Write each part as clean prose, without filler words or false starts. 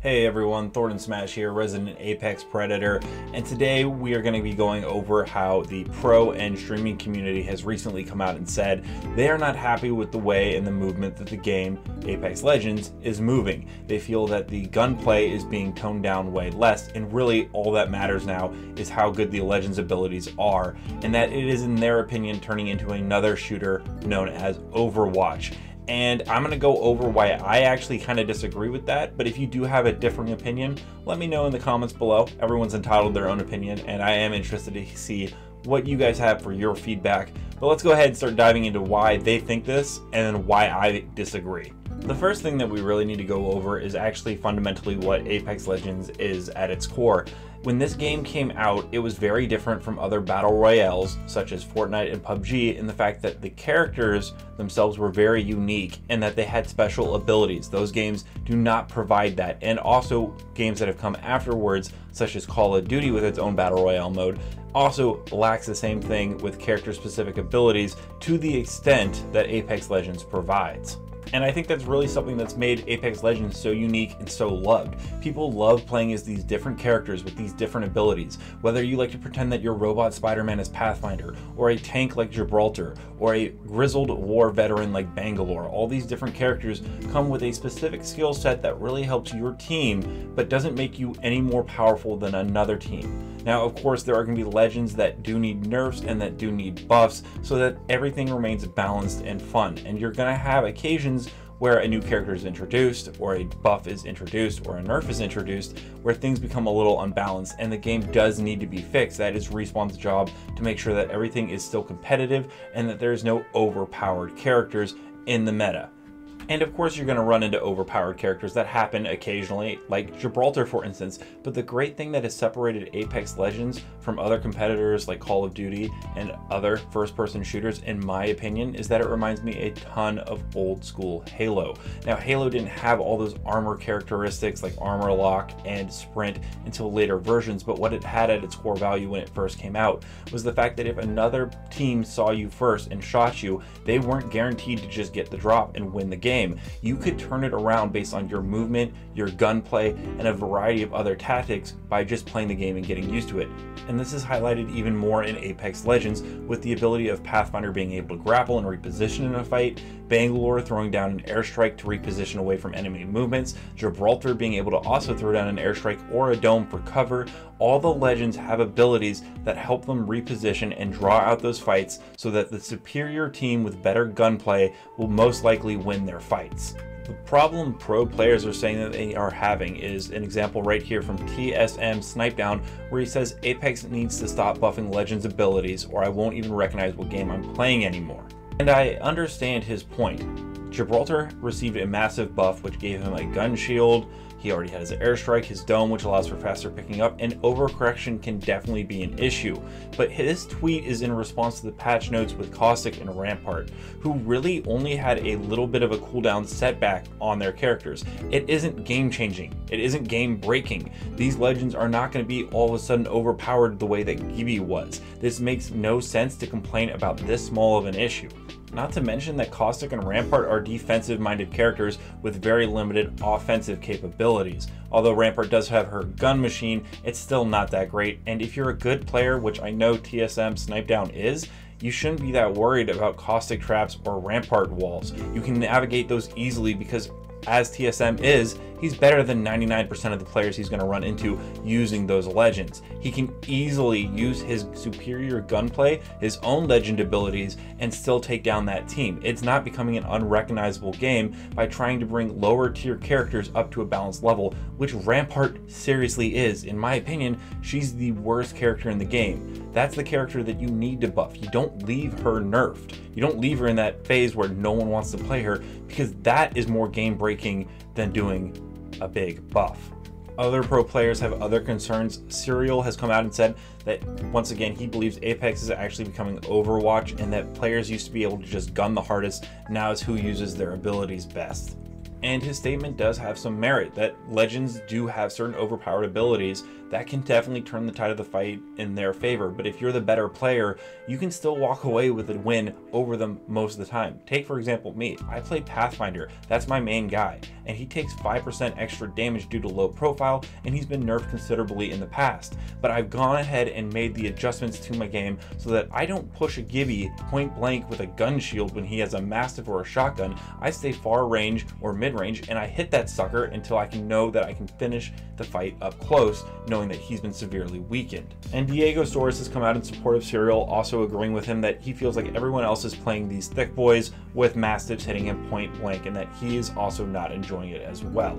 Hey everyone, Thornton Smash here, Resident Apex Predator, and today we are going to be going over how the pro and streaming community has recently come out and said they are not happy with the way and the movement that the game Apex Legends is moving. They feel that the gunplay is being toned down way less, and really all that matters now is how good the Legends abilities are, and that it is in their opinion turning into another shooter known as Overwatch. And I'm going to go over why I actually kind of disagree with that, but if you do have a differing opinion, let me know in the comments below. Everyone's entitled to their own opinion, and I am interested to see what you guys have for your feedback. But let's go ahead and start diving into why they think this and then why I disagree. The first thing that we really need to go over is actually fundamentally what Apex Legends is at its core. When this game came out, it was very different from other battle royales such as Fortnite and PUBG in the fact that the characters themselves were very unique and that they had special abilities. Those games do not provide that, and also games that have come afterwards such as Call of Duty with its own battle royale mode also lacks the same thing with character specific abilities to the extent that Apex Legends provides. And I think that's really something that's made Apex Legends so unique and so loved. People love playing as these different characters with these different abilities. Whether you like to pretend that you're Robot Spider-Man as Pathfinder, or a tank like Gibraltar, or a grizzled war veteran like Bangalore, all these different characters come with a specific skill set that really helps your team, but doesn't make you any more powerful than another team. Now, of course, there are going to be legends that do need nerfs and that do need buffs so that everything remains balanced and fun. And you're going to have occasions where a new character is introduced, or a buff is introduced, or a nerf is introduced, where things become a little unbalanced and the game does need to be fixed. That is Respawn's job to make sure that everything is still competitive and that there's no overpowered characters in the meta. And of course you're going to run into overpowered characters that happen occasionally, like Gibraltar for instance, but the great thing that has separated Apex Legends from other competitors like Call of Duty and other first-person shooters, in my opinion, is that it reminds me a ton of old school Halo. Now Halo didn't have all those armor characteristics like armor lock and sprint until later versions, but what it had at its core value when it first came out was the fact that if another team saw you first and shot you, they weren't guaranteed to just get the drop and win the game. You could turn it around based on your movement, your gunplay, and a variety of other tactics by just playing the game and getting used to it. And this is highlighted even more in Apex Legends with the ability of Pathfinder being able to grapple and reposition in a fight, Bangalore throwing down an airstrike to reposition away from enemy movements, Gibraltar being able to also throw down an airstrike or a dome for cover. All the legends have abilities that help them reposition and draw out those fights so that the superior team with better gunplay will most likely win their fights. The problem pro players are saying that they are having is an example right here from TSM Snipedown, where he says Apex needs to stop buffing Legends abilities or I won't even recognize what game I'm playing anymore. And I understand his point. Gibraltar received a massive buff which gave him a gun shield. He already has his airstrike, his dome, which allows for faster picking up, and overcorrection can definitely be an issue. But his tweet is in response to the patch notes with Caustic and Rampart, who really only had a little bit of a cooldown setback on their characters. It isn't game changing. It isn't game breaking. These legends are not going to be all of a sudden overpowered the way that Gibby was. This makes no sense to complain about this small of an issue. Not to mention that Caustic and Rampart are defensive-minded characters with very limited offensive capabilities. Although Rampart does have her gun machine, it's still not that great, and if you're a good player, which I know TSM Snipedown is, you shouldn't be that worried about Caustic traps or Rampart walls. You can navigate those easily because as TSM is, he's better than 99% of the players he's going to run into using those legends. He can easily use his superior gunplay, his own legend abilities, and still take down that team. It's not becoming an unrecognizable game by trying to bring lower tier characters up to a balanced level, which Rampart seriously is. In my opinion, she's the worst character in the game. That's the character that you need to buff. You don't leave her nerfed. You don't leave her in that phase where no one wants to play her, because that is more game breaking than doing a big buff. Other pro players have other concerns. Serial has come out and said that once again he believes Apex is actually becoming Overwatch and that players used to be able to just gun the hardest, now it's who uses their abilities best. And his statement does have some merit, that legends do have certain overpowered abilities that can definitely turn the tide of the fight in their favor. But if you're the better player, you can still walk away with a win over them most of the time. Take, for example, me. I play Pathfinder. That's my main guy. And he takes 5% extra damage due to low profile, and he's been nerfed considerably in the past. But I've gone ahead and made the adjustments to my game so that I don't push a Gibby point blank with a gun shield when he has a Mastiff or a shotgun. I stay far range or mid range, and I hit that sucker until I can know that I can finish the fight up close, knowing that he's been severely weakened. And Diego Soares has come out in support of Serial, also agreeing with him that he feels like everyone else is playing these thick boys with Mastiffs hitting him point blank, and that he is also not enjoying it as well.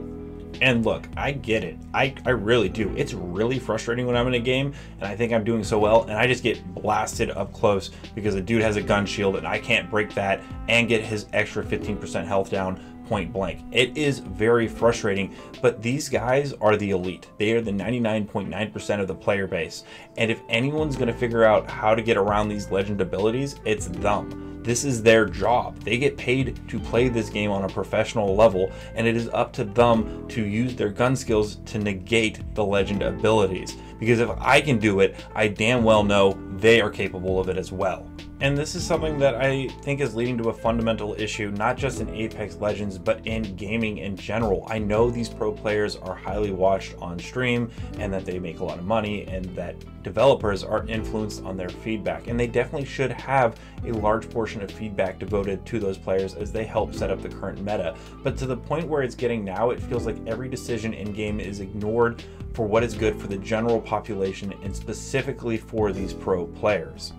And look, I get it. I really do. It's really frustrating when I'm in a game and I think I'm doing so well and I just get blasted up close because a dude has a gun shield and I can't break that and get his extra 15% health down point blank. It is very frustrating, but these guys are the elite. They are the 99.9% of the player base. And if anyone's going to figure out how to get around these legend abilities, it's them. This is their job. They get paid to play this game on a professional level, and it is up to them to use their gun skills to negate the legend abilities. Because if I can do it, I damn well know they are capable of it as well. And this is something that I think is leading to a fundamental issue, not just in Apex Legends, but in gaming in general. I know these pro players are highly watched on stream and that they make a lot of money and that developers are influenced on their feedback. And they definitely should have a large portion of feedback devoted to those players as they help set up the current meta. But to the point where it's getting now, it feels like every decision in game is ignored for what is good for the general population and specifically for these pro players.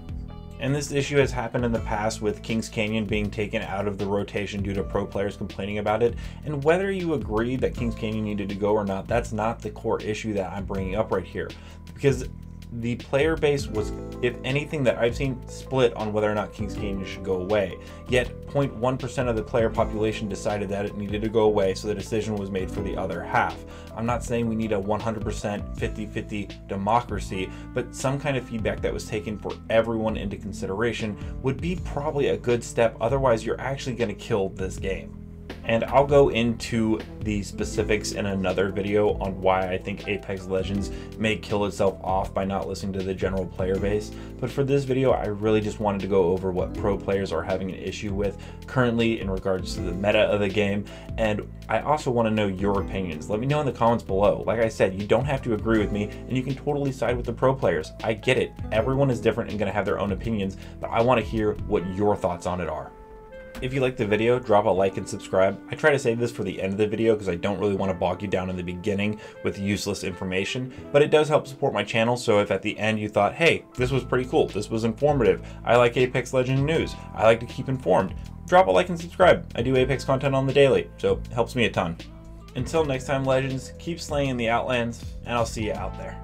And this issue has happened in the past with Kings Canyon being taken out of the rotation due to pro players complaining about it. And whether you agree that Kings Canyon needed to go or not, that's not the core issue that I'm bringing up right here. Because the player base was, if anything that I've seen, split on whether or not Kings Canyon should go away. Yet 0.1% of the player population decided that it needed to go away, so the decision was made for the other half. I'm not saying we need a 100% 50-50 democracy, but some kind of feedback that was taken for everyone into consideration would be probably a good step. Otherwise, you're actually going to kill this game. And I'll go into the specifics in another video on why I think Apex Legends may kill itself off by not listening to the general player base. But for this video, I really just wanted to go over what pro players are having an issue with currently in regards to the meta of the game. And I also want to know your opinions. Let me know in the comments below. Like I said, you don't have to agree with me and you can totally side with the pro players. I get it. Everyone is different and going to have their own opinions, but I want to hear what your thoughts on it are. If you liked the video, drop a like and subscribe. I try to save this for the end of the video because I don't really want to bog you down in the beginning with useless information, but it does help support my channel. So if at the end you thought, hey, this was pretty cool, this was informative, I like Apex Legends news, I like to keep informed, drop a like and subscribe. I do Apex content on the daily, so it helps me a ton. Until next time, Legends, keep slaying in the Outlands, and I'll see you out there.